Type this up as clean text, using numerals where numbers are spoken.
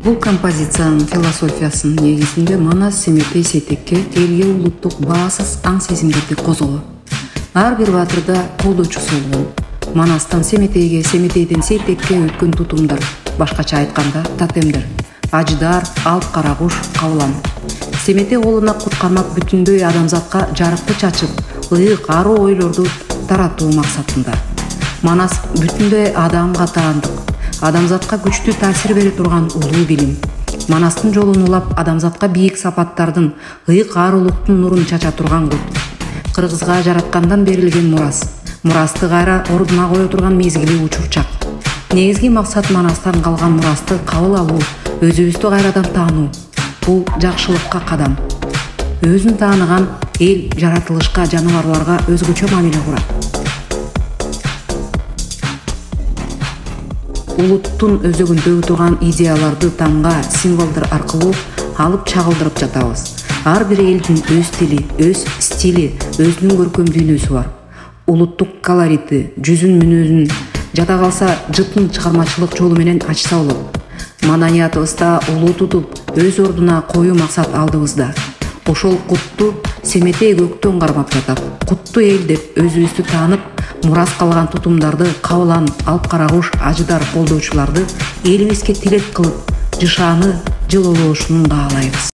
Бул композициянын философиясынын негизинде Манас Семетей Сейтекке элге улуттук баасыз аң сезимдерди козгоо. Ар бир батырда колдоочусу болгон. Манастан Семетейге, Семетейден Сейтекке өткөн тутумдар, башкача айтканда тотемдер, аждар, алп кара куш, кавлан. Семетей колуна кут кармак бүтүндөй адамзатка жарыкты чачып, ылык аруу ойлорду таратуу максатында. Манас бүтүндөй адамга таандык, адамзатка күчтүү таасир бере турган улуу билим. Манастын жолун улап адамзатка бийик сапаттардын, ыйык арулуктун нурун чача турган кут. Кыргызга жараткандан берилген мурас. Мурасты кайра ордуна кое турган мезгили учурчак. Негизги максат Манастан калган мурасты кабыл алуу, өзүбүздү кайрадан таануу. Бул жакшылыкка кадам. Өзүн тааныган эл жаратылышка, жаныбарларга өзгөчө мамиле курат. Улуттун өзөгүндөгү турган идеяларды тамга, символдор аркылуу алып чагылдырып жатабыз. Ар бир элдин өз тили, өз стили, өзүнүн көркөм дүйнөсү бар. Улуттук колорити, жүзүн мүнөзүн жада калса жытын чыгармачылык жолу менен ачса болот. Маданиятыбызда улуу тутуп, өз ордуна коюу максат алдыбызда. Ошол кутту Семетей көктөн кармап жатат. Кутту эл деп өзүбүздү таанып, мурас калган тутумдарды кавлан, алп кара куш, аждар колдоочуларды элибизге тилек кылып, жышааны жылуулошунун каалайбыз.